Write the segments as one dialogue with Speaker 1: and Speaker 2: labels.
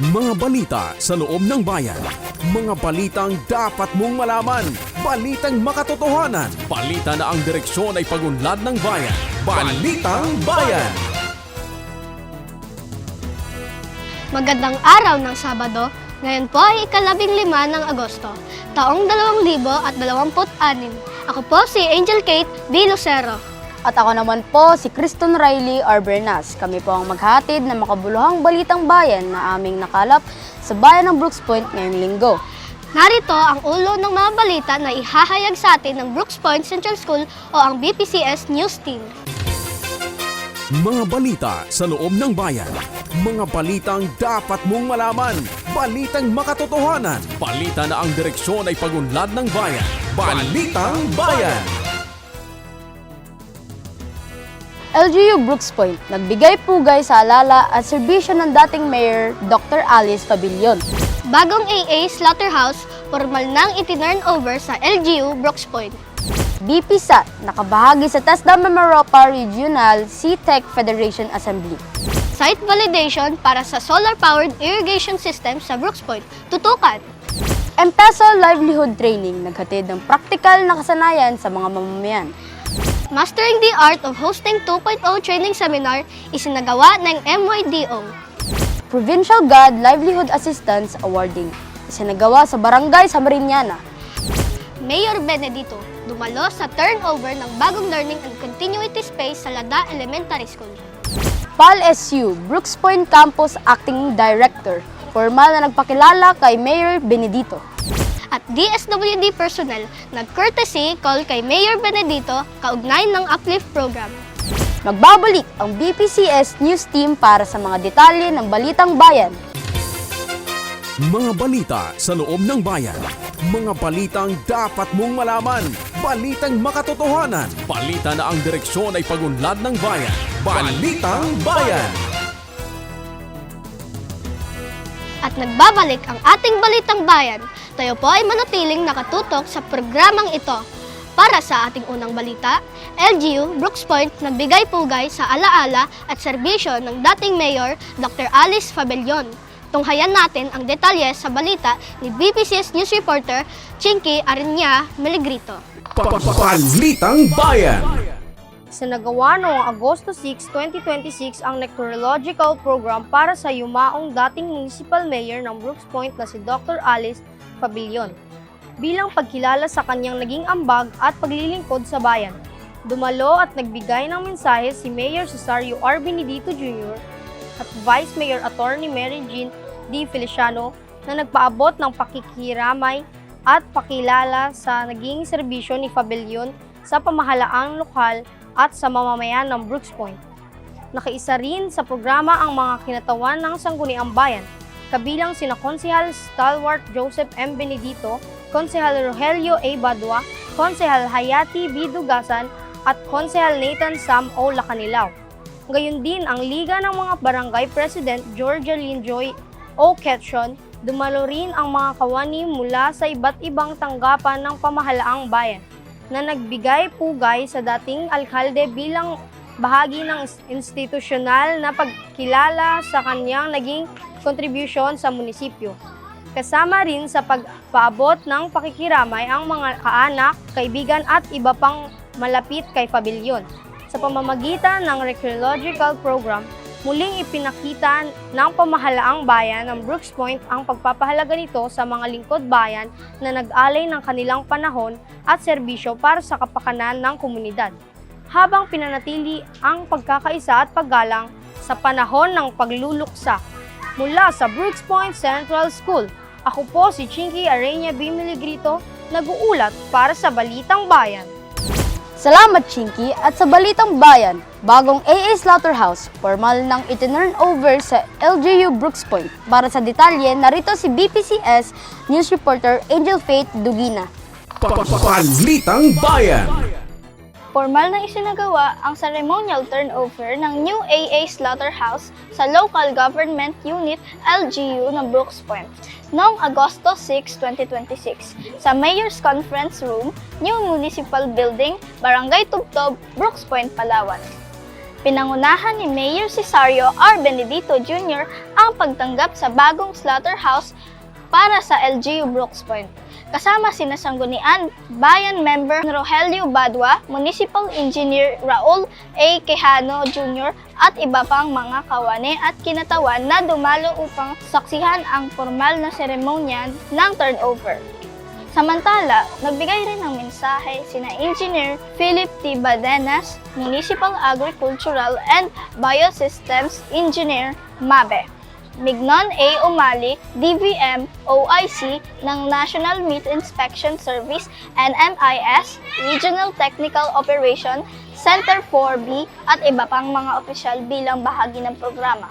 Speaker 1: Mga balita sa loob ng bayan. Mga balitang dapat mong malaman. Balitang makatotohanan. Balita na ang direksyon ay pagunlad ng bayan. Balitang Bayan!
Speaker 2: Magandang araw ng Sabado. Ngayon po ay ika-15 ng Agosto, taong 2026. Ako po si Angel Kate B. Lucero.
Speaker 3: At ako naman po si Criston Riley Arbernas. Kami po ang maghatid ng makabuluhang balitang bayan na aming nakalap sa bayan ng Brooks Point ngayong linggo.
Speaker 2: Narito ang ulo ng mga balita na ihahayag sa atin ng Brooks Point Central School o ang BPCS News Team.
Speaker 1: Mga balita sa loob ng bayan. Mga balitang dapat mong malaman. Balitang makatotohanan. Balita na ang direksyon ay pagunlad ng bayan. Balitang Bayan!
Speaker 3: LGU Brooks Point nagbigay pugay sa alala at serbisyo ng dating Mayor Dr. Alice Pabillon.
Speaker 2: Bagong AA Slaughterhouse, formal nang itinurn over sa LGU Brooks Point.
Speaker 3: BPSAT nakabahagi sa TESDA Mimaropa Regional Sea-Tech Federation Assembly.
Speaker 2: Site validation para sa solar-powered irrigation system sa Brooks Point. Tutukan!
Speaker 3: M-Peso Livelihood Training naghatid ng praktikal na kasanayan sa mga mamamayan.
Speaker 2: Mastering the Art of Hosting 2.0 Training Seminar isinagawa ng MYDO.
Speaker 3: Provincial God Livelihood Assistance Awarding isinagawa sa Barangay Samariñana.
Speaker 2: Mayor Benedito dumalo sa turnover ng bagong learning and continuity space sa Lada Elementary School.
Speaker 3: PAL-SU Brooks Point Campus Acting Director formal na nagpakilala kay Mayor Benedito.
Speaker 2: At DSWD personnel nag-courtesy call kay Mayor Benedito kaugnay ng Uplift Program.
Speaker 3: Magbabalik ang BPCS News Team para sa mga detalye ng Balitang Bayan.
Speaker 1: Mga balita sa loob ng bayan. Mga balitang dapat mong malaman. Balitang makatotohanan. Balita na ang direksyon ay pagunlad ng bayan. Balitang Bayan!
Speaker 2: At nagbabalik ang ating Balitang Bayan. Tayo po ay manatiling nakatutok sa programang ito. Para sa ating unang balita, LGU Brooks Point nagbigay pugay sa alaala at serbisyo ng dating Mayor Dr. Alice Pabillon. Tunghayan natin ang detalye sa balita ni BPCS News Reporter Chinky Arinya Meligrito.
Speaker 1: Balitang Bayan!
Speaker 3: Sinagawa noong Agosto 6, 2026 ang necrological program para sa yumaong dating Municipal Mayor ng Brooks Point na si Dr. Alice Pabillon bilang pagkilala sa kanyang naging ambag at paglilingkod sa bayan. Dumalo at nagbigay ng mensahe si Mayor Cesario R. Benedito Jr. at Vice Mayor Attorney Mary Jean D. Feliciano na nagpaabot ng pakikiramay at pakilala sa naging serbisyo ni Pabillon sa pamahalaang lokal at sa mamamayan ng Brooks Point. Nakaisa rin sa programa ang mga kinatawan ng Sangguniang Bayan, kabilang sina Konsehal Stalwart Joseph M. Benedito, Konsehal Rogelio A. Badua, Konsehal Hayati B. Dugasan at Konsehal Nathan Sam O. Lacanilao. Gayon din ang Liga ng mga Barangay President Georgia Linjoy O. Ketchon, dumalo rin ang mga kawani mula sa iba't ibang tanggapan ng pamahalaang bayan na nagbigay pugay sa dating alkalde bilang bahagi ng institusyonal na pagkilala sa kanyang naging kontribusyon sa munisipyo. Kasama rin sa pagpaabot ng pakikiramay ang mga kaanak, kaibigan at iba pang malapit kay Pabillon. Sa pamamagitan ng recreological program, muling ipinakita ng pamahalaang bayan ng Brooks Point ang pagpapahalaga nito sa mga lingkod bayan na nag-alay ng kanilang panahon at serbisyo para sa kapakanan ng komunidad, habang pinanatili ang pagkakaisa at paggalang sa panahon ng pagluluksa. Mula sa Brooks Point Central School, ako po si Chinky Arinya B. Meligrito, nag-uulat para sa Balitang Bayan. Salamat Chinky, at sa Balitang Bayan, bagong AA Slaughterhouse, formal nang itinurn over sa LGU Brooks Point. Para sa detalye, narito si BPCS News Reporter Angel Faith Dugina.
Speaker 1: Balitang Bayan!
Speaker 2: Formal na isinagawa ang ceremonial turnover ng new AA Slaughterhouse sa Local Government Unit LGU ng Brooks Point noong Agosto 6, 2026 sa Mayor's Conference Room, New Municipal Building, Barangay Tubtob, Brooks Point, Palawan.
Speaker 4: Pinangunahan ni Mayor Cesario R. Benedito Jr. ang pagtanggap sa bagong slaughterhouse para sa LGU Brooks Point. Kasama sina Sanggunian Bayan Member Rogelio Badua, Municipal Engineer Raul A. Quijano Jr. at iba pang mga kawani at kinatawan na dumalo upang saksihan ang formal na seremonya ng turnover. Samantala, nagbigay rin ng mensahe sina Engineer Philip T. Badenas, Municipal Agricultural and Biosystems Engineer MABE, Mignon A. Umali, DVM OIC ng National Meat Inspection Service NMIS, Regional Technical Operation Center 4B at iba pang mga opisyal bilang bahagi ng programa.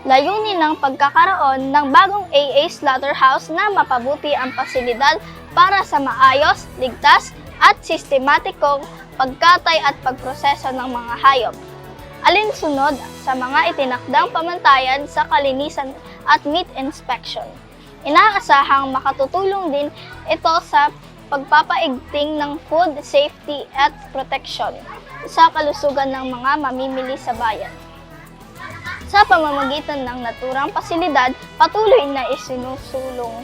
Speaker 4: Layunin ng pagkakaroon ng bagong AA Slaughterhouse na mapabuti ang pasilidad para sa maayos, ligtas at sistematikong pagkatay at pagproseso ng mga hayop. Alinsunod sa mga itinakdang pamantayan sa kalinisan at meat inspection. Inaasahang makatutulong din ito sa pagpapaigting ng food safety at protection sa kalusugan ng mga mamimili sa bayan. Sa pamamagitan ng naturang pasilidad, patuloy na isinusulong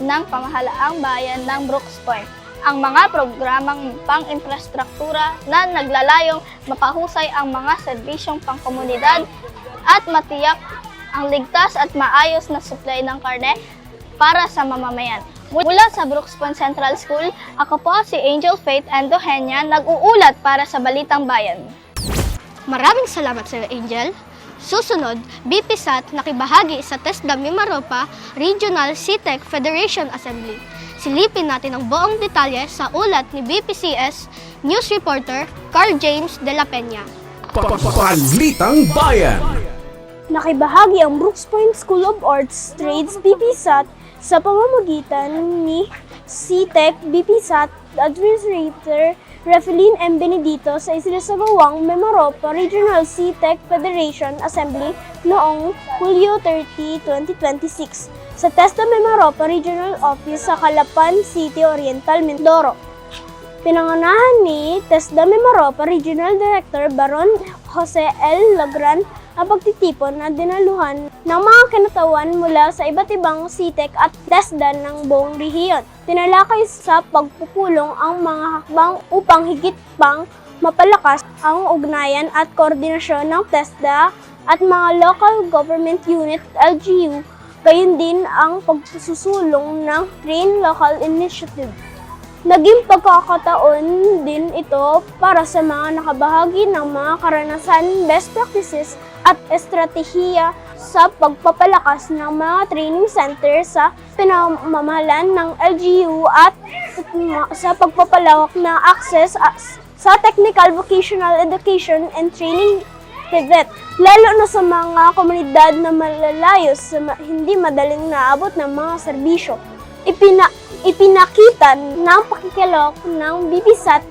Speaker 4: ng pamahalaang bayan ng Brooks Point ang mga programang pang-infrastruktura na naglalayong mapahusay ang mga serbisyong pangkomunidad at matiyak ang ligtas at maayos na supply ng karne para sa mamamayan. Mula sa Brooks Point Central School, ako po si Angel Faith Andohenia, nag-uulat para sa Balitang Bayan.
Speaker 2: Maraming salamat sa iyo, Angel. Susunod, BPSAT nakibahagi sa TESDA Mimaropa Regional CTEC Federation Assembly. Silipin natin ang buong detalye sa ulat ni BPCS News Reporter Carl James de la Peña.
Speaker 1: Balitang Bayan.
Speaker 5: Nakibahagi ang Brooks Point School of Arts Trades BPSAT sa pamamagitan ni CTEC BPSAT Administrator Refeline M. Benedito sa isinasagawang Mimaropa Regional CTEC Federation Assembly noong Hulyo 30, 2026 sa TESDA Mimaropa Regional Office sa Calapan City, Oriental, Mindoro. Pinangunahan ni TESDA Mimaropa Regional Director Baron Jose L. Lagran ang pagtitipon na dinaluhan ng mga kinatawan mula sa iba't ibang CTEC at TESDA ng buong rehiyon. Tinalakay sa pagpupulong ang mga hakbang upang higit pang mapalakas ang ugnayan at koordinasyon ng TESDA at mga local government unit LGU, gayon din ang pagsusulong ng Train Local Initiative. Naging pagkakataon din ito para sa mga nakabahagi ng mga karanasan, best practices at estratehiya sa pagpapalakas ng mga training center sa pinamamahalan ng LGU at sa pagpapalawak ng access sa technical vocational education and training TVET, lalo na sa mga komunidad na malalayo sa hindi madaling naabot ng mga serbisyo. Ipinakita ng pakikilahok ng BPSAT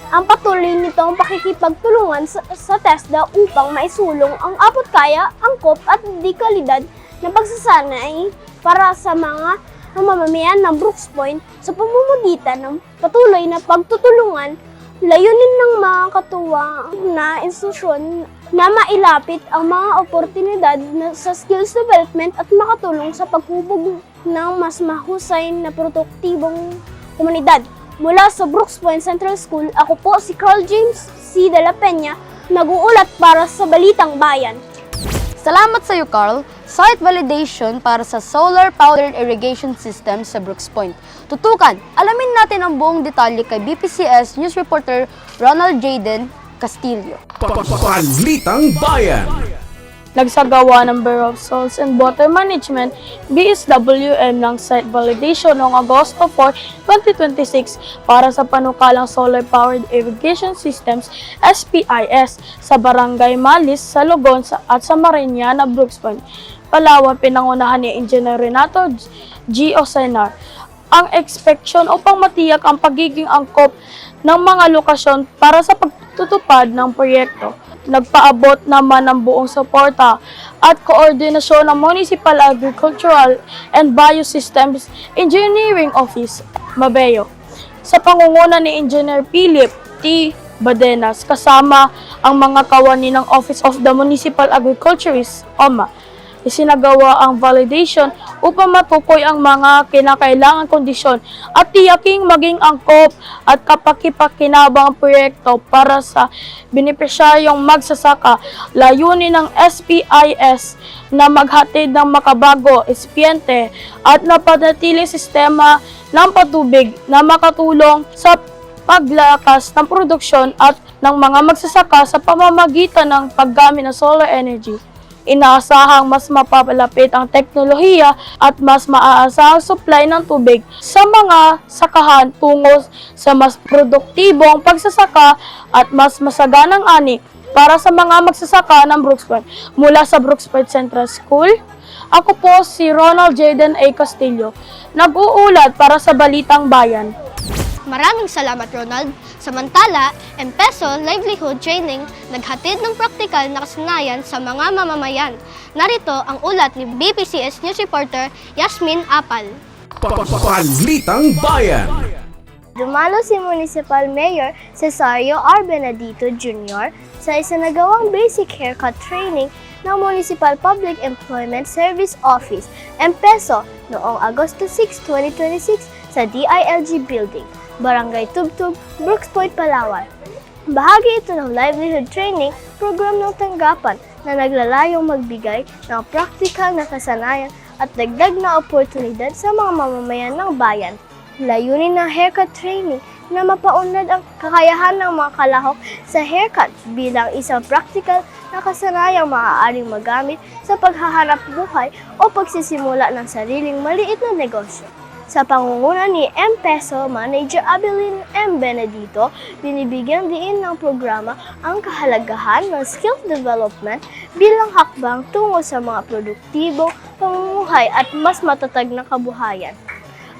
Speaker 5: ang patuloy nitong pakikipagtulungan sa TESDA upang maisulong ang abot-kaya, angkop at dekalidad na pagsasanay para sa mga mamamayan ng Brooks Point sa pamamagitan ng patuloy na pagtutulungan. Layunin ng mga katuwang na institusyon na mailapit ang mga oportunidad sa skills development at makatulong sa paghubog ng mas mahusay na produktibong komunidad. Mula sa Brooks Point Central School, ako po si Carl James C. de la Peña, nag-uulat para sa Balitang Bayan.
Speaker 3: Salamat sa iyo, Carl. Site validation para sa solar-powered irrigation system sa Brooks Point. Tutukan, alamin natin ang buong detalye kay BPCS News Reporter Ronald Jaden Castillo.
Speaker 1: Balitang Bayan.
Speaker 6: Nagsagawa ng Bureau of Soils and Water Management, BSWM, ng site validation noong Agosto 4, 2026 para sa panukalang Solar-Powered Irrigation Systems, SPIS, sa Barangay Malis, sa Logon at sa Mariñana, Brooks Point, Palawan. Pinangunahan ni Engineer Renato G. Osenar ang inspeksyon upang matiyak ang pagiging angkop ng mga lokasyon para sa pagtutupad ng proyekto. Nagpaabot naman ng buong suporta at koordinasyon ng Municipal Agricultural and Biosystems Engineering Office, Mabeo, sa pangunguna ni Engineer Philip T. Badenas kasama ang mga kawani ng Office of the Municipal Agriculturist, OMA. Isinagawa ang validation upang matukoy ang mga kinakailangan kondisyon at tiyaking maging angkop at kapakipakinabang proyekto para sa benepisyaryong magsasaka. Layunin ng SPIS na maghatid ng makabago, espiente at napanatiling sistema ng patubig na makatulong sa paglakas ng produksyon at ng mga magsasaka sa pamamagitan ng paggamit ng solar energy. Inaasahang mas mapapalapit ang teknolohiya at mas maaasahang supply ng tubig sa mga sakahan tungo sa mas produktibong pagsasaka at mas masaganang ani para sa mga magsasaka ng Brooks Point. Mula sa Brooks Point Central School, ako po si Ronald Jaden A. Castillo, nag-uulat para sa Balitang Bayan.
Speaker 2: Maraming salamat, Ronald. Samantala, M-Peso Livelihood Training naghatid ng praktikal na kasanayan sa mga mamamayan. Narito ang ulat ni BPCS News Reporter Yasmin Apal.
Speaker 1: Balitang Bayan.
Speaker 5: Dumalo si Municipal Mayor Cesario R. Benedito Jr. sa isinagawang basic haircut training ng Municipal Public Employment Service Office, M-Peso, noong Agosto 6, 2026 sa DILG Building, Barangay Tubtub, Brooks Point, Palawan. Bahagi ito ng livelihood training program ng tanggapan na naglalayong magbigay ng praktikal na kasanayan at dagdag na oportunidad sa mga mamamayan ng bayan. Layunin ng haircut training na mapaunlad ang kakayahan ng mga kalahok sa haircut bilang isang praktikal na kasanayang maaaring magamit sa paghahanap buhay o pagsisimula ng sariling maliit na negosyo. Sa pangunguna ni M-Peso Manager Abelin M. Benedito, binibigyan diin ng programa ang kahalagahan ng skill development bilang hakbang tungo sa mga produktibong pamumuhay at mas matatag na kabuhayan.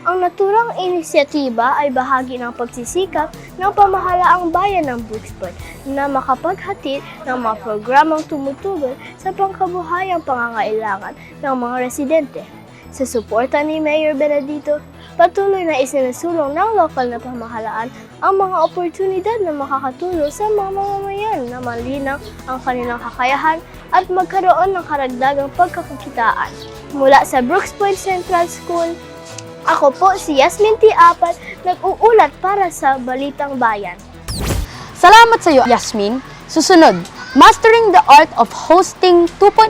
Speaker 5: Ang naturang inisyatiba ay bahagi ng pagsisikap ng pamahalaang bayan ng Brooks Point na makapaghatid ng mga programang tumutugol sa pangkabuhayang pangangailangan ng mga residente. Sa suporta ni Mayor Benedito, patuloy na isinusulong ng lokal na pamahalaan ang mga oportunidad na makakatulong sa mga mamamayan na malinaw ang kanilang kakayahan at magkaroon ng karagdagang pagkakakitaan. Mula sa Brooks Point Central School, ako po si Yasmin T. Apal, nag-uulat para sa Balitang Bayan.
Speaker 3: Salamat sa iyo, Yasmin. Susunod, Mastering the Art of Hosting 2.0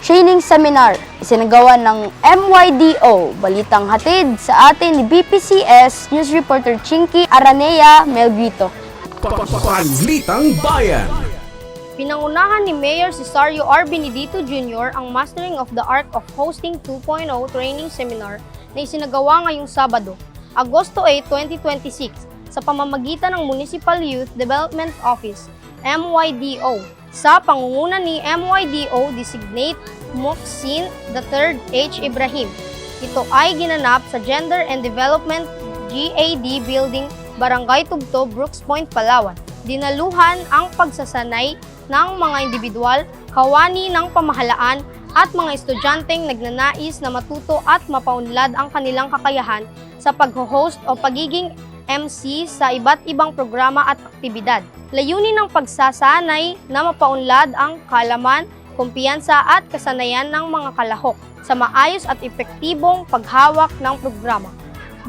Speaker 3: Training Seminar. Isinagawa ng MYDO. Balitang hatid sa atin ni BPCS News Reporter Chinky Aranea Melgrito.
Speaker 1: Balitang Bayan.
Speaker 3: Pinangunahan ni Mayor Cesario R. Benedito Jr. ang Mastering of the Art of Hosting 2.0 Training Seminar na isinagawa ngayong Sabado, Agosto 8, 2026 sa pamamagitan ng Municipal Youth Development Office, MYDO, sa pangunguna ni MYDO Designate Muhsin III H. Ibrahim. Ito ay ginanap sa Gender and Development GAD Building, Barangay Tubtub, Brooks Point, Palawan. Dinaluhan ang pagsasanay ng mga individual, kawani ng pamahalaan at mga estudyanteng nagnanais na matuto at mapaunlad ang kanilang kakayahan sa pag-host o pagiging MC sa iba't ibang programa at aktibidad. Layunin ng pagsasanay na mapaunlad ang kaalaman, kumpiyansa at kasanayan ng mga kalahok sa maayos at epektibong paghawak ng programa.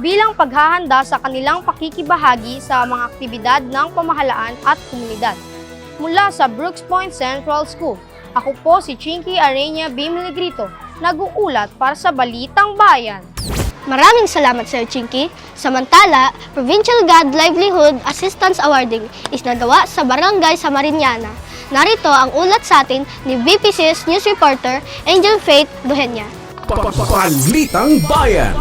Speaker 3: Bilang paghahanda sa kanilang pakikibahagi sa mga aktibidad ng pamahalaan at komunidad. Mula sa Brooks Point Central School, ako po si Chinky Arenia B. Melgrito, nag-uulat para sa Balitang Bayan.
Speaker 2: Maraming salamat sa iyo, Chinky. Samantala, Provincial God Livelihood Assistance Awarding is nagawa sa Barangay Samariñana. Narito ang ulat sa atin ni BPCS News Reporter Angel Faith Duhenya.
Speaker 1: Balitang Bayan.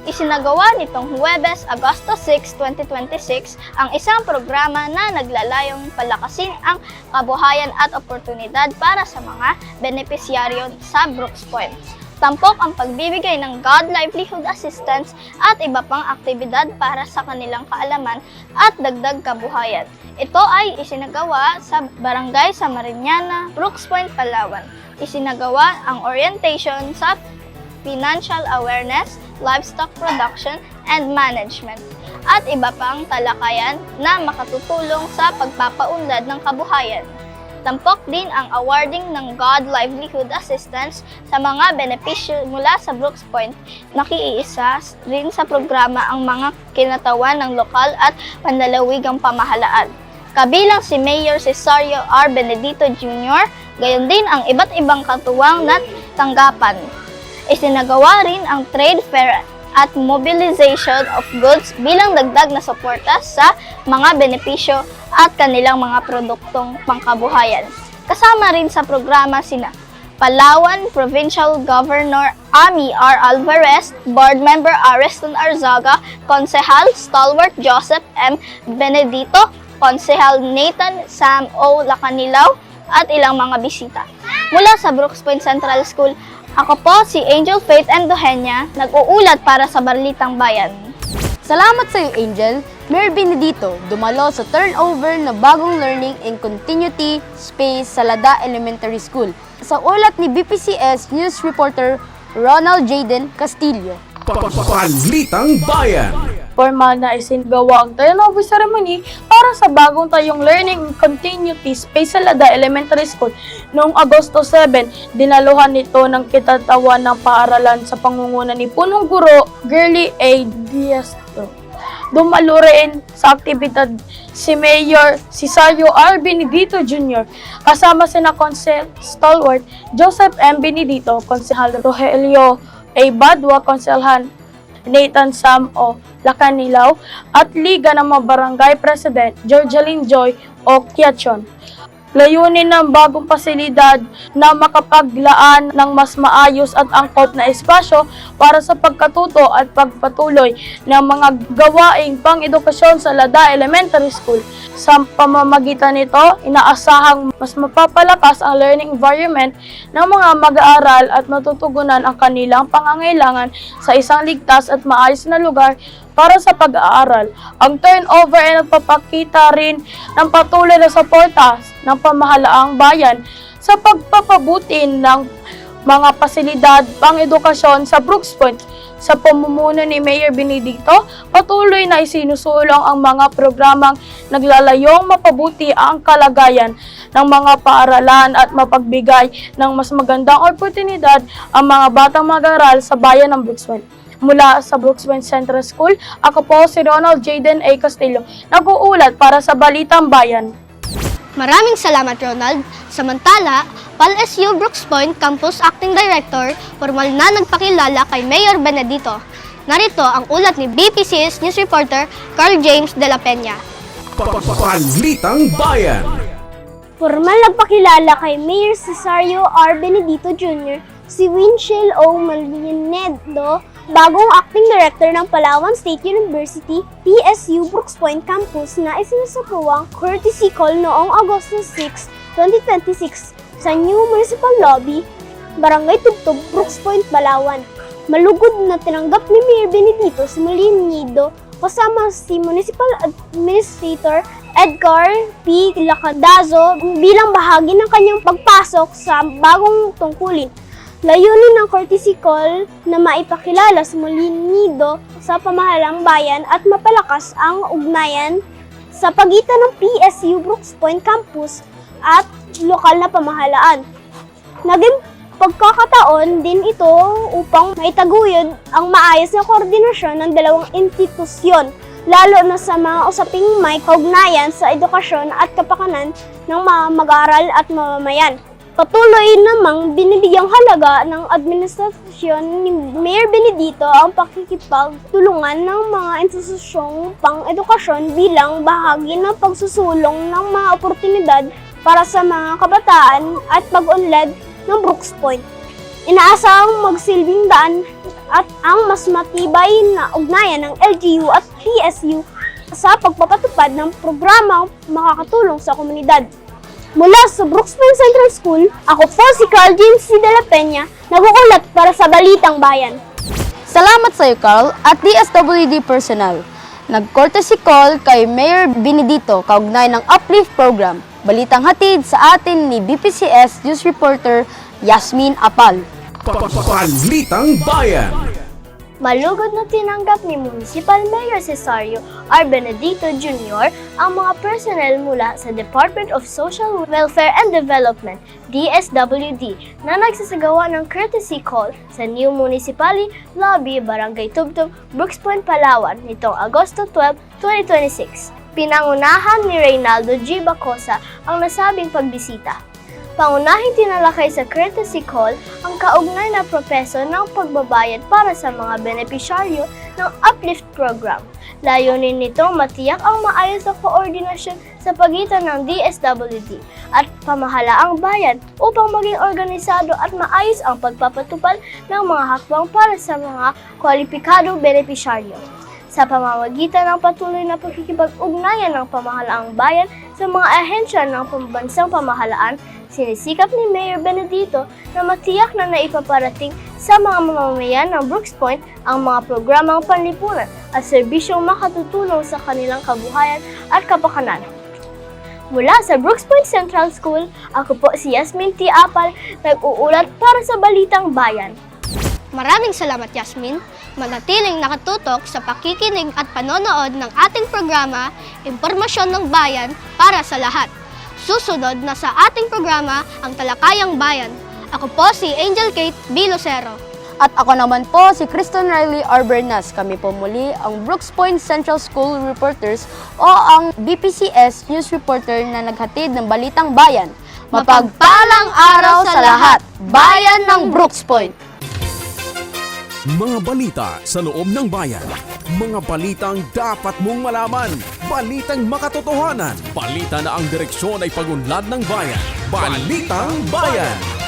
Speaker 4: Isinagawa nitong Huwebes, Agosto 6, 2026 ang isang programa na naglalayong palakasin ang kabuhayan at oportunidad para sa mga benepisyaryo sa Brooks Point. Tampok ang pagbibigay ng God Livelihood Assistance at iba pang aktibidad para sa kanilang kaalaman at dagdag kabuhayan. Ito ay isinagawa sa Barangay Samariñana, Brooks Point, Palawan. Isinagawa ang orientation sa financial awareness, livestock production, and management. at iba pang talakayan na makatutulong sa pagpapaunlad ng kabuhayan. Tampok din ang awarding ng God Livelihood Assistance sa mga benepisyo mula sa Brooks Point. Nakiisa rin sa programa ang mga kinatawan ng lokal at panlalawigang pamahalaan. Kabilang si Mayor Cesario R. Benedito Jr., gayon din ang iba't ibang katuwang na tanggapan. Isinagawa rin ang trade fair at mobilization of goods bilang dagdag na suporta sa mga benepisyo at kanilang mga produktong pangkabuhayan. Kasama rin sa programa sina Palawan Provincial Governor Ami R. Alvarez, Board Member Ariston Arzaga, Konsehal Stalwart Joseph M. Benedito, Konsehal Nathan Sam O. Lacanilaw, at ilang mga bisita. Mula sa Brooks Point Central School, ako po si Angel Faith Endohenia, nag-uulat para sa Balitang Bayan.
Speaker 3: Salamat sa iyo, Angel. Mayor Benedito, dumalo sa turnover na bagong Learning and Continuity Space sa Lada Elementary School. Sa ulat ni BPCS News Reporter Ronald Jaden Castillo.
Speaker 1: Balitang Bayan.
Speaker 6: Formal na isinagawa ang turnover ceremony para sa bagong tayong Learning and Continuity Space sa Lada Elementary School noong Agosto 7. Dinaluhan nito ng kitatawan ng paaralan sa pangunguna ni Punong Guro Girly A. Diastro. Dumalo rin sa aktibidad si Mayor Cesario R. Benedito Jr. kasama sina Konsehal Stalwart Joseph M. Benedito, Konsehal Rogelio A. Badwa, Konsehan Nathan Sam O. Lacanilaw at Liga ng mga Barangay President Georgeline Joy O. Kiachon. Layunin ng bagong pasilidad na makapaglaan ng mas maayos at angkop na espasyo para sa pagkatuto at pagpatuloy ng mga gawaing pang-edukasyon sa Lada Elementary School. Sa pamamagitan nito, inaasahang mas mapapalakas ang learning environment ng mga mag-aaral at matutugunan ang kanilang pangangailangan sa isang ligtas at maayos na lugar para sa pag-aaral. Ang turnover ay nagpapakita rin ng patuloy na suporta ng pamahalaang bayan sa pagpapabuti ng mga pasilidad pang-edukasyon sa Brooks Point. Sa pamumuno ni Mayor Benedito, patuloy na isinusulong ang mga programang naglalayong mapabuti ang kalagayan ng mga paaralan at mapagbigay ng mas magandang oportunidad ang mga batang mag-aaral sa bayan ng Brooks Point. Mula sa Brooks Point Central School, ako po si Ronald Jaden A. Castillo, nag-uulat para sa Balitang Bayan.
Speaker 2: Maraming salamat, Ronald. Samantala, PAL-SU Brooks Point Campus Acting Director, formal na nagpakilala kay Mayor Benedito. Narito ang ulat ni BPCS News Reporter Carl James de la Peña.
Speaker 1: Balitang Bayan.
Speaker 5: Formal nagpakilala kay Mayor Cesario R. Benedito Jr. si Winchell O. Malinedo, bagong acting director ng Palawan State University, PSU Brooks Point Campus na isinasapawang courtesy call noong Agosto 6, 2026 sa New Municipal Lobby, Barangay Tubtub, Brooks Point, Palawan. Malugod na tinanggap ni Mayor Benedito si Malinedo kasama si Municipal Administrator Edgar P. Lacadazo bilang bahagi ng kanyang pagpasok sa bagong tungkulin. Layunin ng courtesy call na maipakilala si Malinedo sa pamahalang bayan at mapalakas ang ugnayan sa pagitan ng PSU Brooks Point Campus at lokal na pamahalaan. Naging pagkakataon din ito upang maitaguyod ang maayos na koordinasyon ng dalawang institusyon, lalo na sa mga usaping may kaugnayan sa edukasyon at kapakanan ng mga mag-aaral at mamamayan. Patuloy namang binibigyang halaga ng administrasyon ni Mayor Benedito ang pakikipagtulungan ng mga institusyong pang-edukasyon bilang bahagi ng pagsusulong ng mga oportunidad para sa mga kabataan at pag-unlad ng Brooks Point. Inaasahang magsilbing daan at ang mas matibay na ugnayan ng LGU at PSU sa pagpapatupad ng programang makakatulong sa komunidad. Mula sa Brooks Point Central School, ako po si Carl James C. de la Peña, nag-uulat para sa Balitang Bayan.
Speaker 3: Salamat sa iyo, Carl, at DSWD personnel. Nag-courtesy call kay Mayor Benedito kaugnay ng Uplift Program. Balitang hatid sa atin ni BPCS News Reporter Yasmin Apal.
Speaker 1: Balitang Bayan.
Speaker 5: Malugod na tinanggap ni Municipal Mayor Cesario R. Benedito Jr. ang mga personnel mula sa Department of Social Welfare and Development, DSWD, na nagsasagawa ng courtesy call sa New Municipality Lobby, Barangay Tubtub, Brooks Point, Palawan, nitong Agosto 12, 2026. Pinangunahan ni Reynaldo G. Bacosa ang nasabing pagbisita. Pangunahing tinalakay sa courtesy call ang kaugnay na proseso ng pagbabayad para sa mga benepisyaryo ng Uplift Program. Layunin nitong matiyak ang maayos na koordinasyon sa pagitan ng DSWD at pamahalaang bayan upang maging organisado at maayos ang pagpapatupad ng mga hakbang para sa mga kwalipikadong benepisyaryo. Sa pamamagitan ng patuloy na pagkikipag-ugnayan ng pamahalaang bayan sa mga ahensya ng pambansang pamahalaan, sinisikap ni Mayor Benedito na matiyak na naipaparating sa mga mamamayan ng Brooks Point ang mga programang panlipunan at serbisyong makatutulong sa kanilang kabuhayan at kapakanan. Mula sa Brooks Point Central School, ako po si Yasmin T. Apal, nag-uulat para sa Balitang Bayan.
Speaker 2: Maraming salamat, Yasmin. Manatiling nakatutok sa pakikinig at panonood ng ating programa, Impormasyon ng Bayan para sa lahat. Susunod na sa ating programa, ang Talakayang Bayan. Ako po si Angel Kate B. Lucero.
Speaker 3: At ako naman po si Kristen Riley Arbernas. Kami po muli ang Brooks Point Central School Reporters o ang BPCS News Reporter na naghatid ng Balitang Bayan. Mapagpalang araw sa lahat, Bayan ng Brooks Point!
Speaker 1: Mga balita sa loob ng bayan. Mga balitang dapat mong malaman. Balitang makatotohanan. Balita na ang direksyon ay pagunlad ng bayan. Balitang Bayan!